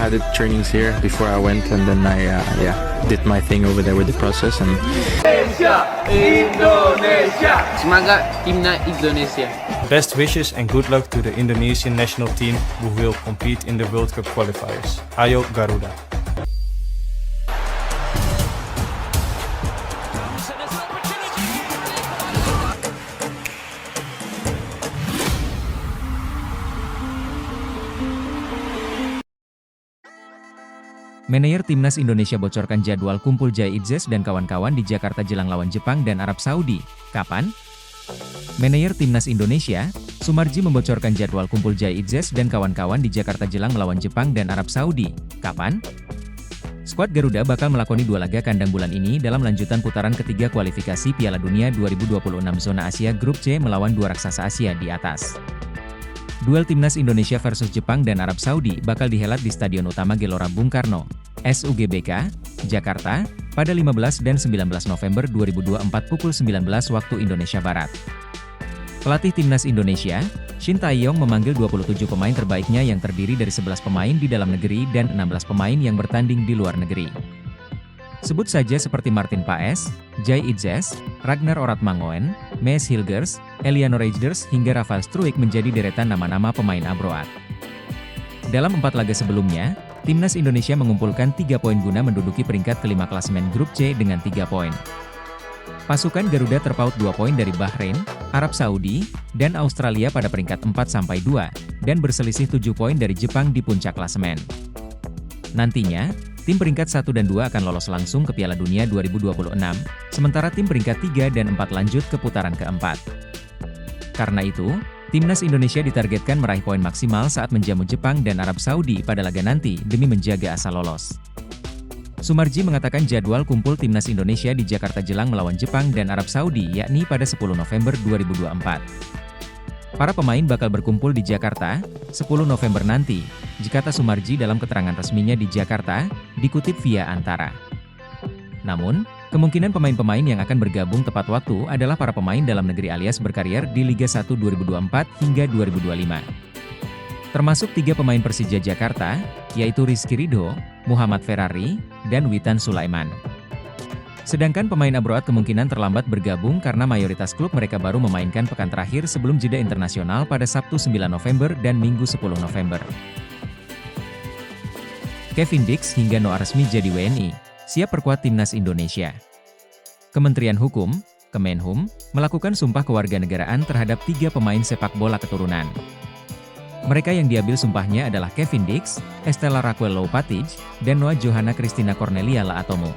had the trainings here before I went, and then I did my thing over there with the process. And Indonesia! Semangat timnas Indonesia. Best wishes and good luck to the Indonesian national team who will compete in the World Cup qualifiers. Ayo Garuda! Manajer Timnas Indonesia bocorkan jadwal kumpul Jai Idzes dan kawan-kawan di Jakarta jelang lawan Jepang dan Arab Saudi. Kapan? Manajer Timnas Indonesia, Sumarji membocorkan jadwal kumpul Jai Idzes dan kawan-kawan di Jakarta jelang melawan Jepang dan Arab Saudi. Kapan? Skuad Garuda bakal melakoni 2 laga kandang bulan ini dalam lanjutan putaran ketiga kualifikasi Piala Dunia 2026 zona Asia Grup C melawan 2 raksasa Asia di atas. Duel Timnas Indonesia versus Jepang dan Arab Saudi bakal dihelat di Stadion Utama Gelora Bung Karno, SUGBK, Jakarta, pada 15 dan 19 November 2024 pukul 19 waktu Indonesia Barat. Pelatih Timnas Indonesia, Shin Tae-yong memanggil 27 pemain terbaiknya yang terdiri dari 11 pemain di dalam negeri dan 16 pemain yang bertanding di luar negeri. Sebut saja seperti Martin Paes, Jai Idzes, Ragnar Oratmangoen, Mees Hilgers, Eliano Reijers hingga Rafael Struijk menjadi deretan nama-nama pemain abroad. Dalam 4 laga sebelumnya, Timnas Indonesia mengumpulkan 3 poin guna menduduki peringkat kelima klasemen Grup C dengan 3 poin. Pasukan Garuda terpaut 2 poin dari Bahrain, Arab Saudi, dan Australia pada peringkat 4-2, dan berselisih 7 poin dari Jepang di puncak klasemen. Nantinya, tim peringkat 1 dan 2 akan lolos langsung ke Piala Dunia 2026, sementara tim peringkat 3 dan 4 lanjut ke putaran keempat. Karena itu, Timnas Indonesia ditargetkan meraih poin maksimal saat menjamu Jepang dan Arab Saudi pada laga nanti demi menjaga asa lolos. Sumarji mengatakan jadwal kumpul Timnas Indonesia di Jakarta jelang melawan Jepang dan Arab Saudi yakni pada 10 November 2024. Para pemain bakal berkumpul di Jakarta, 10 November nanti, kata Sumarji dalam keterangan resminya di Jakarta, dikutip via Antara. Namun, kemungkinan pemain-pemain yang akan bergabung tepat waktu adalah para pemain dalam negeri alias berkarier di Liga 1 2024 hingga 2025. Termasuk 3 pemain Persija Jakarta, yaitu Rizky Ridho, Muhammad Ferrari, dan Witan Sulaiman. Sedangkan pemain abroad kemungkinan terlambat bergabung karena mayoritas klub mereka baru memainkan pekan terakhir sebelum jeda internasional pada Sabtu 9 November dan Minggu 10 November. Kevin Dix hingga Noah resmi jadi WNI, siap perkuat Timnas Indonesia. Kementerian Hukum, Kemenhum, melakukan sumpah kewarganegaraan terhadap 3 pemain sepak bola keturunan. Mereka yang diambil sumpahnya adalah Kevin Dix, Estela Raquel Loupatij, dan Noah Johanna Christina Cornelia Laatomo.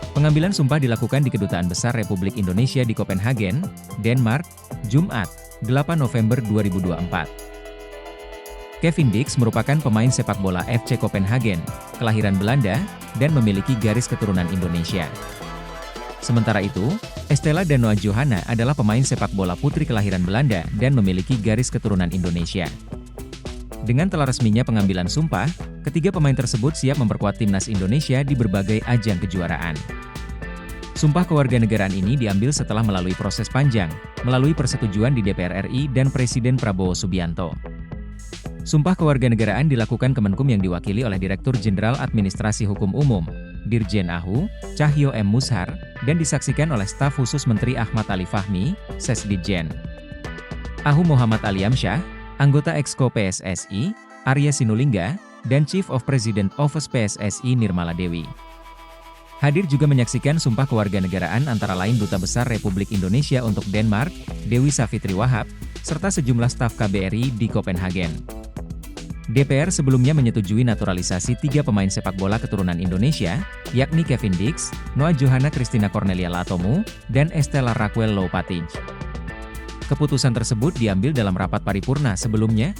Pengambilan sumpah dilakukan di Kedutaan Besar Republik Indonesia di Copenhagen, Denmark, Jumat, 8 November 2024. Kevin Dix merupakan pemain sepak bola FC Copenhagen, kelahiran Belanda, dan memiliki garis keturunan Indonesia. Sementara itu, Estela dan Noah Johanna adalah pemain sepak bola putri kelahiran Belanda dan memiliki garis keturunan Indonesia. Dengan telah resminya pengambilan sumpah, ketiga pemain tersebut siap memperkuat Timnas Indonesia di berbagai ajang kejuaraan. Sumpah kewarganegaraan ini diambil setelah melalui proses panjang, melalui persetujuan di DPR RI dan Presiden Prabowo Subianto. Sumpah kewarganegaraan dilakukan Kemenkum yang diwakili oleh Direktur Jenderal Administrasi Hukum Umum, Dirjen AHU, Cahyo M. Mushar, dan disaksikan oleh staf khusus Menteri Ahmad Ali Fahmi, Sesditjen. AHU Muhammad Aliamsyah, anggota Exco PSSI, Arya Sinulinga, dan Chief of President Office PSSI Nirmala Dewi. Hadir juga menyaksikan sumpah kewarganegaraan antara lain Duta Besar Republik Indonesia untuk Denmark, Dewi Savitri Wahab, serta sejumlah staf KBRI di Copenhagen. DPR sebelumnya menyetujui naturalisasi 3 pemain sepak bola keturunan Indonesia, yakni Kevin Dix, Noah Johanna Christina Cornelia Laatomo, dan Estela Raquel Loupatij. Keputusan tersebut diambil dalam rapat paripurna sebelumnya.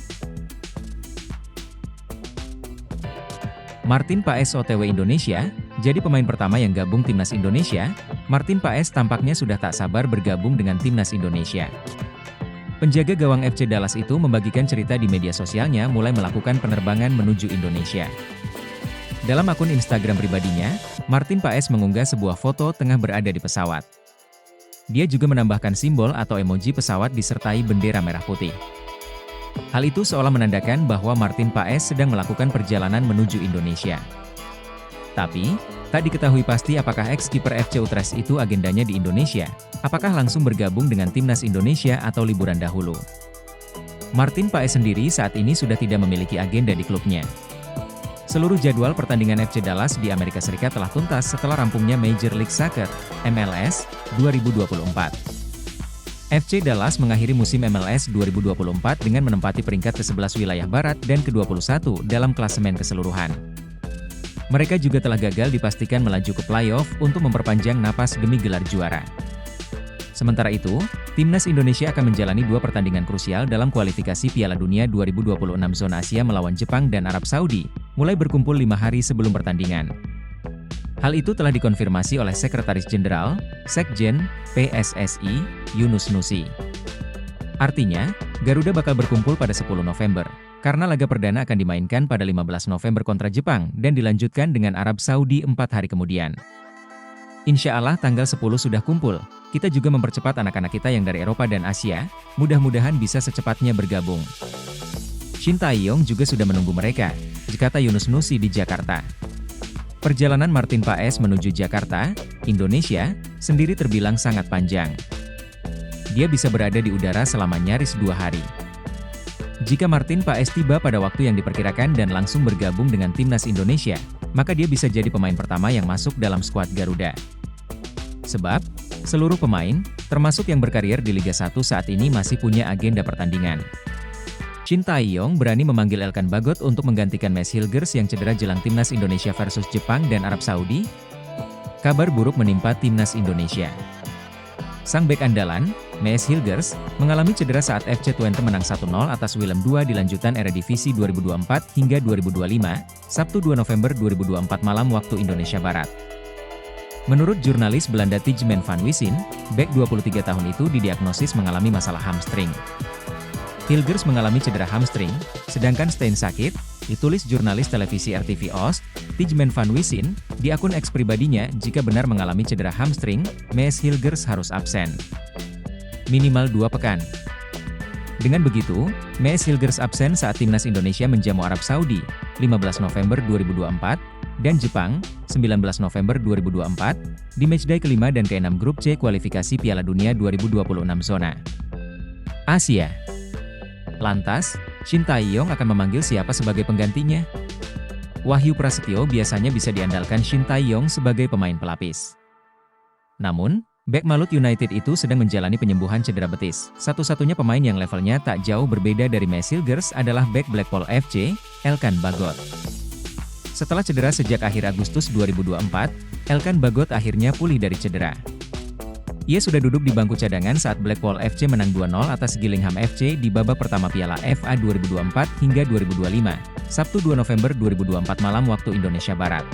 Martin Paes OTW Indonesia, jadi pemain pertama yang gabung Timnas Indonesia. Martin Paes tampaknya sudah tak sabar bergabung dengan Timnas Indonesia. Penjaga gawang FC Dallas itu membagikan cerita di media sosialnya mulai melakukan penerbangan menuju Indonesia. Dalam akun Instagram pribadinya, Martin Paes mengunggah sebuah foto tengah berada di pesawat. Dia juga menambahkan simbol atau emoji pesawat disertai bendera merah putih. Hal itu seolah menandakan bahwa Martin Paes sedang melakukan perjalanan menuju Indonesia. Tapi, tak diketahui pasti apakah ex-kiper FC Utrecht itu agendanya di Indonesia, apakah langsung bergabung dengan timnas Indonesia atau liburan dahulu. Martin Paes sendiri saat ini sudah tidak memiliki agenda di klubnya. Seluruh jadwal pertandingan FC Dallas di Amerika Serikat telah tuntas setelah rampungnya Major League Soccer, MLS, 2024. FC Dallas mengakhiri musim MLS 2024 dengan menempati peringkat ke-11 wilayah barat dan ke-21 dalam klasemen keseluruhan. Mereka juga telah gagal dipastikan melaju ke playoff untuk memperpanjang napas demi gelar juara. Sementara itu, Timnas Indonesia akan menjalani 2 pertandingan krusial dalam kualifikasi Piala Dunia 2026 zona Asia melawan Jepang dan Arab Saudi, mulai berkumpul 5 hari sebelum pertandingan. Hal itu telah dikonfirmasi oleh Sekretaris Jenderal, Sekjen, PSSI, Yunus Nusi. Artinya, Garuda bakal berkumpul pada 10 November, karena laga perdana akan dimainkan pada 15 November kontra Jepang dan dilanjutkan dengan Arab Saudi 4 hari kemudian. Insya Allah tanggal 10 sudah kumpul, kita juga mempercepat anak-anak kita yang dari Eropa dan Asia, mudah-mudahan bisa secepatnya bergabung. Shin Tae-yong juga sudah menunggu mereka, kata Yunus Nusi di Jakarta. Perjalanan Martin Paes menuju Jakarta, Indonesia, sendiri terbilang sangat panjang. Dia bisa berada di udara selama nyaris 2 hari. Jika Martin Paes tiba pada waktu yang diperkirakan dan langsung bergabung dengan timnas Indonesia, maka dia bisa jadi pemain pertama yang masuk dalam skuad Garuda. Sebab, seluruh pemain, termasuk yang berkarier di Liga 1 saat ini masih punya agenda pertandingan. Shin Tae-yong berani memanggil Elkan Bagot untuk menggantikan Mads Hilgers yang cedera jelang timnas Indonesia versus Jepang dan Arab Saudi. Kabar buruk menimpa timnas Indonesia. Sang bek andalan, Mads Hilgers, mengalami cedera saat FC Twente menang 1-0 atas Willem II di lanjutan Eredivisie 2024 hingga 2025, Sabtu 2 November 2024 malam waktu Indonesia Barat. Menurut jurnalis Belanda Tijmen van Wissem, bek 23 tahun itu didiagnosis mengalami masalah hamstring. Hilgers mengalami cedera hamstring, sedangkan Stein sakit, ditulis jurnalis televisi RTV Oost, Tijmen van Wissem, di akun X pribadinya. Jika benar mengalami cedera hamstring, Mads Hilgers harus absen minimal 2 pekan. Dengan begitu, Mads Hilgers absen saat timnas Indonesia menjamu Arab Saudi, 15 November 2024, dan Jepang, 19 November 2024, di matchday kelima dan ke-6 grup C kualifikasi Piala Dunia 2026 zona Asia. Lantas, Shin Tae-yong akan memanggil siapa sebagai penggantinya? Wahyu Prasetyo biasanya bisa diandalkan Shin Tae-yong sebagai pemain pelapis. Namun, bek Malut United itu sedang menjalani penyembuhan cedera betis. Satu-satunya pemain yang levelnya tak jauh berbeda dari Mads Hilgers adalah bek Blackpool FC, Elkan Bagot. Setelah cedera sejak akhir Agustus 2024, Elkan Bagot akhirnya pulih dari cedera. Ia sudah duduk di bangku cadangan saat Blackpool FC menang 2-0 atas Gillingham FC di babak pertama Piala FA 2024 hingga 2025, Sabtu 2 November 2024 malam waktu Indonesia Barat.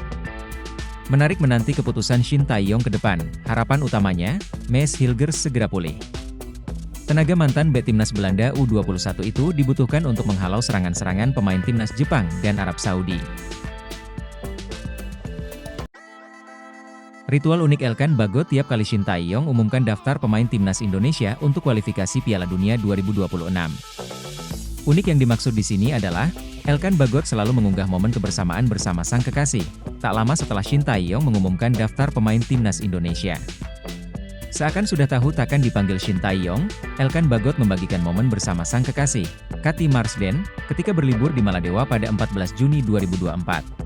Menarik menanti keputusan Shin Tae-yong ke depan, harapan utamanya, Mads Hilgers segera pulih. Tenaga mantan bek timnas Belanda U21 itu dibutuhkan untuk menghalau serangan-serangan pemain timnas Jepang dan Arab Saudi. Ritual unik Elkan Bagot tiap kali Shin Tae-yong umumkan daftar pemain timnas Indonesia untuk kualifikasi Piala Dunia 2026. Unik yang dimaksud di sini adalah, Elkan Bagot selalu mengunggah momen kebersamaan bersama sang kekasih, tak lama setelah Shin Tae-yong mengumumkan daftar pemain timnas Indonesia. Seakan sudah tahu takkan dipanggil Shin Tae-yong, Elkan Bagot membagikan momen bersama sang kekasih, Cathy Marsden, ketika berlibur di Maladewa pada 14 Juni 2024.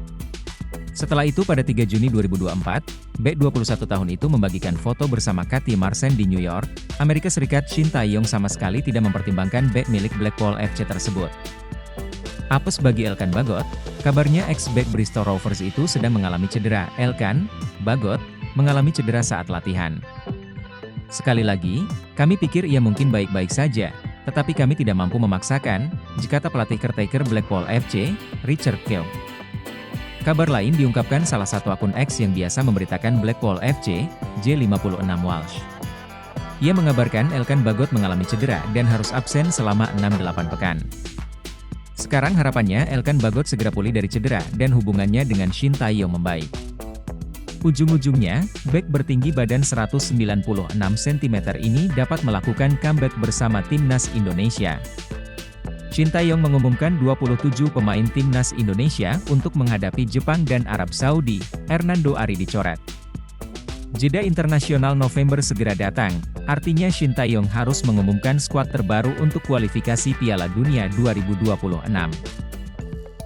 Setelah itu pada 3 Juni 2024, bek 21 tahun itu membagikan foto bersama Cathy Marsden di New York, Amerika Serikat. Shin Tae-yong sama sekali tidak mempertimbangkan bek milik Blackpool FC tersebut. Apes bagi Elkan Bagot, kabarnya ex-bek Bristol Rovers itu sedang mengalami cedera. Elkan Bagot mengalami cedera saat latihan. Sekali lagi, kami pikir ia mungkin baik-baik saja, tetapi kami tidak mampu memaksakan, kata pelatih caretaker Blackpool FC, Richard Keogh. Kabar lain diungkapkan salah satu akun X yang biasa memberitakan Blackpool FC, J56 Walsh. Ia mengabarkan Elkan Bagot mengalami cedera dan harus absen selama 6-8 pekan. Sekarang harapannya Elkan Bagot segera pulih dari cedera dan hubungannya dengan Shin Tae-yong membaik. Ujung-ujungnya, bek bertinggi badan 196 cm ini dapat melakukan comeback bersama timnas Indonesia. Shin Tae-yong mengumumkan 27 pemain timnas Indonesia untuk menghadapi Jepang dan Arab Saudi. Hernando Ari dicoret. Jeda internasional November segera datang, artinya Shin Tae-yong harus mengumumkan skuad terbaru untuk kualifikasi Piala Dunia 2026.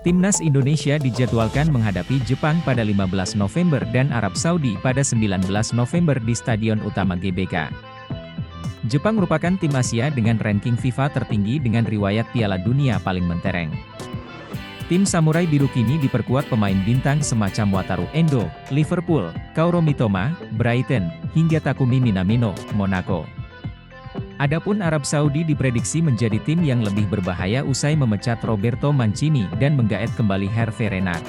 Timnas Indonesia dijadwalkan menghadapi Jepang pada 15 November dan Arab Saudi pada 19 November di Stadion Utama GBK. Jepang merupakan tim Asia dengan ranking FIFA tertinggi dengan riwayat Piala Dunia paling mentereng. Tim Samurai Biru kini diperkuat pemain bintang semacam Wataru Endo, Liverpool, Kaoru Mitoma, Brighton, hingga Takumi Minamino, Monaco. Adapun Arab Saudi diprediksi menjadi tim yang lebih berbahaya usai memecat Roberto Mancini dan menggaet kembali Hervé Renard.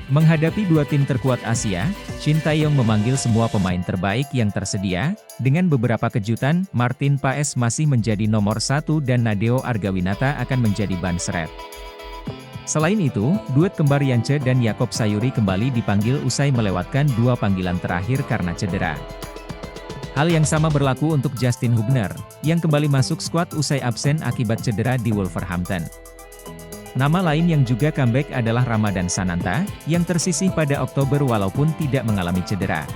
Menghadapi dua tim terkuat Asia, Shin Tae-yong memanggil semua pemain terbaik yang tersedia. Dengan beberapa kejutan, Martin Paes masih menjadi nomor 1 dan Nadeo Argawinata akan menjadi ban serep. Selain itu, duet kembar Yance dan Yakob Sayuri kembali dipanggil usai melewatkan 2 panggilan terakhir karena cedera. Hal yang sama berlaku untuk Justin Hubner, yang kembali masuk skuad usai absen akibat cedera di Wolverhampton. Nama lain yang juga comeback adalah Ramadan Sananta, yang tersisih pada Oktober walaupun tidak mengalami cedera.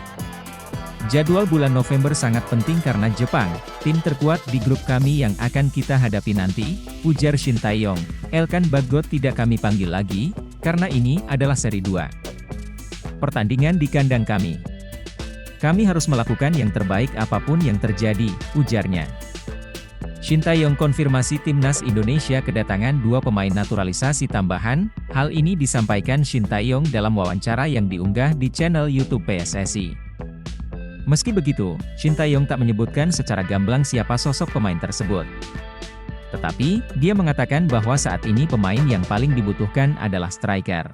Jadwal bulan November sangat penting karena Jepang, tim terkuat di grup kami yang akan kita hadapi nanti, ujar Shin Tae-yong. Elkan Bagot tidak kami panggil lagi, karena ini adalah seri 2. Pertandingan di kandang kami. Kami harus melakukan yang terbaik apapun yang terjadi, ujarnya. Shin Tae-yong konfirmasi timnas Indonesia kedatangan 2 pemain naturalisasi tambahan. Hal ini disampaikan Shin Tae-yong dalam wawancara yang diunggah di channel YouTube PSSI. Meski begitu, Shin Tae-yong tak menyebutkan secara gamblang siapa sosok pemain tersebut. Tetapi, dia mengatakan bahwa saat ini pemain yang paling dibutuhkan adalah striker.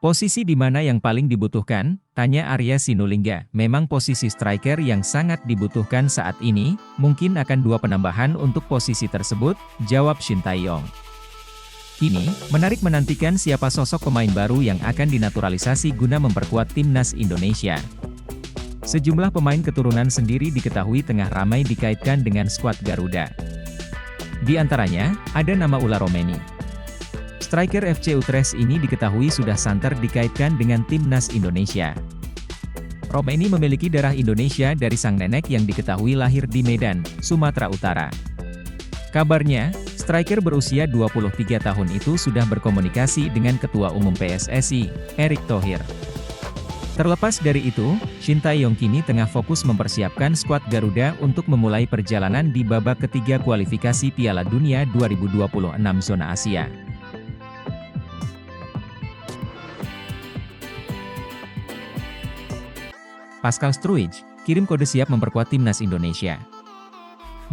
Posisi di mana yang paling dibutuhkan? Tanya Arya Sinulinga. Memang posisi striker yang sangat dibutuhkan saat ini, mungkin akan 2 penambahan untuk posisi tersebut, jawab Shin Tae-yong. Kini, menarik menantikan siapa sosok pemain baru yang akan dinaturalisasi guna memperkuat timnas Indonesia. Sejumlah pemain keturunan sendiri diketahui tengah ramai dikaitkan dengan skuad Garuda. Di antaranya, ada nama Ula Romeni. Striker FC Utrecht ini diketahui sudah santer dikaitkan dengan timnas Indonesia. Romeni memiliki darah Indonesia dari sang nenek yang diketahui lahir di Medan, Sumatera Utara. Kabarnya, striker berusia 23 tahun itu sudah berkomunikasi dengan Ketua Umum PSSI, Erick Thohir. Terlepas dari itu, Shin Tae-yong kini tengah fokus mempersiapkan skuad Garuda untuk memulai perjalanan di babak ketiga kualifikasi Piala Dunia 2026 zona Asia. Pascal Struijk, kirim kode siap memperkuat timnas Indonesia.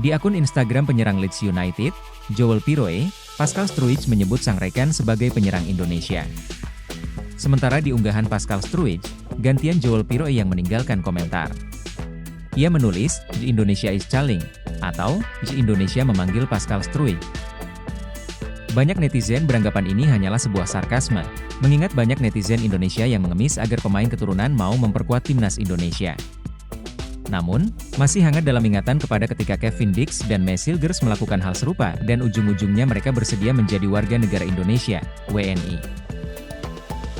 Di akun Instagram penyerang Leeds United, Joel Piroe, Pascal Struijk menyebut sang rekan sebagai penyerang Indonesia. Sementara di unggahan Pascal Struijk, gantian Joel Piroe yang meninggalkan komentar. Ia menulis, "The Indonesia is calling," atau, "The Indonesia memanggil Pascal Struijk." Banyak netizen beranggapan ini hanyalah sebuah sarkasme, mengingat banyak netizen Indonesia yang mengemis agar pemain keturunan mau memperkuat timnas Indonesia. Namun, masih hangat dalam ingatan kepada ketika Kevin Dix dan Maes Hilgers melakukan hal serupa dan ujung-ujungnya mereka bersedia menjadi warga negara Indonesia, WNI.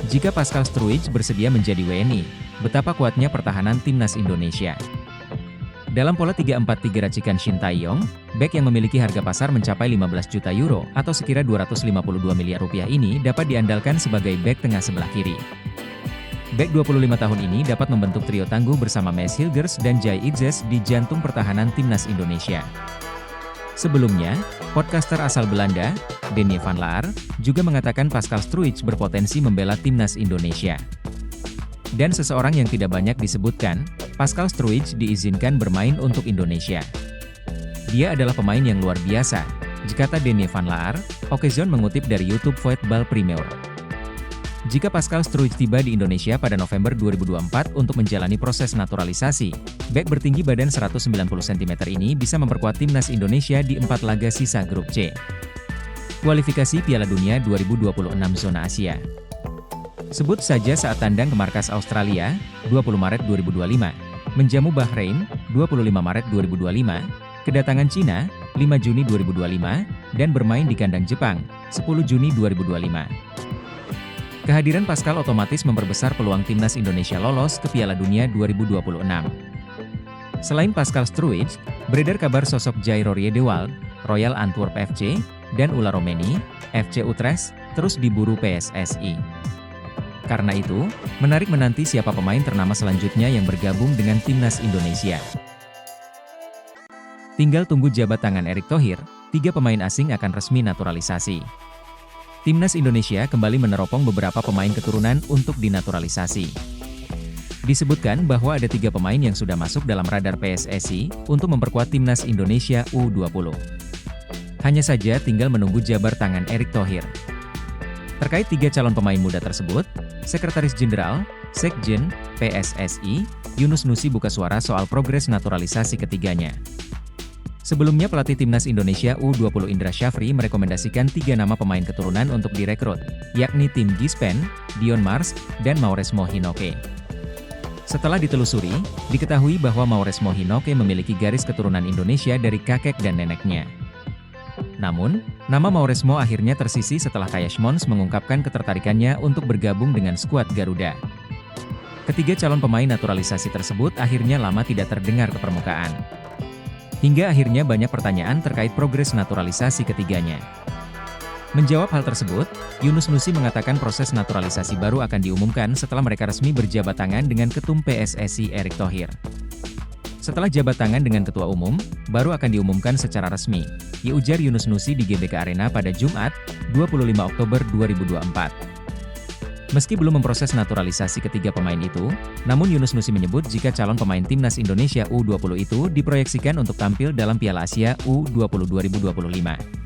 Jika Pascal Struijk bersedia menjadi WNI, betapa kuatnya pertahanan timnas Indonesia. Dalam pola 3-4-3 racikan Shin Tae-yong, bek yang memiliki harga pasar mencapai 15 juta euro atau sekira 252 miliar rupiah ini dapat diandalkan sebagai bek tengah sebelah kiri. Bek 25 tahun ini dapat membentuk trio tangguh bersama Maes Hilgers dan Jai Itzes di jantung pertahanan timnas Indonesia. Sebelumnya, podcaster asal Belanda, Denny van Laar, juga mengatakan Pascal Struijk berpotensi membela timnas Indonesia. Dan seseorang yang tidak banyak disebutkan, Pascal Struijk diizinkan bermain untuk Indonesia. Dia adalah pemain yang luar biasa, kata Denny van Laar, Okezon mengutip dari YouTube Voetbal Premier. Jika Pascal Struijk tiba di Indonesia pada November 2024 untuk menjalani proses naturalisasi, bek bertinggi badan 190 cm ini bisa memperkuat timnas Indonesia di 4 laga sisa grup C. Kualifikasi Piala Dunia 2026 zona Asia. Sebut saja saat tandang ke markas Australia, 20 Maret 2025, menjamu Bahrain, 25 Maret 2025, kedatangan Cina, 5 Juni 2025, dan bermain di kandang Jepang, 10 Juni 2025. Kehadiran Pascal otomatis memperbesar peluang timnas Indonesia lolos ke Piala Dunia 2026. Selain Pascal Struij, beredar kabar sosok Jairo Riedewald, Royal Antwerp FC, dan Ula Romeni, FC Utrecht, terus diburu PSSI. Karena itu, menarik menanti siapa pemain ternama selanjutnya yang bergabung dengan timnas Indonesia. Tinggal tunggu jabat tangan Erick Thohir, 3 pemain asing akan resmi naturalisasi. Timnas Indonesia kembali meneropong beberapa pemain keturunan untuk dinaturalisasi. Disebutkan bahwa ada 3 pemain yang sudah masuk dalam radar PSSI untuk memperkuat timnas Indonesia U20. Hanya saja tinggal menunggu jabar tangan Erick Thohir. Terkait 3 calon pemain muda tersebut, Sekretaris Jenderal, Sekjen, PSSI, Yunus Nusi buka suara soal progres naturalisasi ketiganya. Sebelumnya pelatih timnas Indonesia U20 Indra Syafri merekomendasikan 3 nama pemain keturunan untuk direkrut, yakni Tim Gispen, Dion Mars, dan Mauresmo Hinoke. Setelah ditelusuri, diketahui bahwa Mauresmo Hinoke memiliki garis keturunan Indonesia dari kakek dan neneknya. Namun, nama Mauresmo akhirnya tersisih setelah Kayash Mons mengungkapkan ketertarikannya untuk bergabung dengan skuad Garuda. Ketiga calon pemain naturalisasi tersebut akhirnya lama tidak terdengar ke permukaan. Hingga akhirnya banyak pertanyaan terkait progres naturalisasi ketiganya. Menjawab hal tersebut, Yunus Nusi mengatakan proses naturalisasi baru akan diumumkan setelah mereka resmi berjabat tangan dengan Ketum PSSI Erick Thohir. Setelah jabat tangan dengan Ketua Umum, baru akan diumumkan secara resmi, ujar Yunus Nusi di GBK Arena pada Jumat, 25 Oktober 2024. Meski belum memproses naturalisasi ketiga pemain itu, namun Yunus Nusi menyebut jika calon pemain timnas Indonesia U20 itu diproyeksikan untuk tampil dalam Piala Asia U20 2025.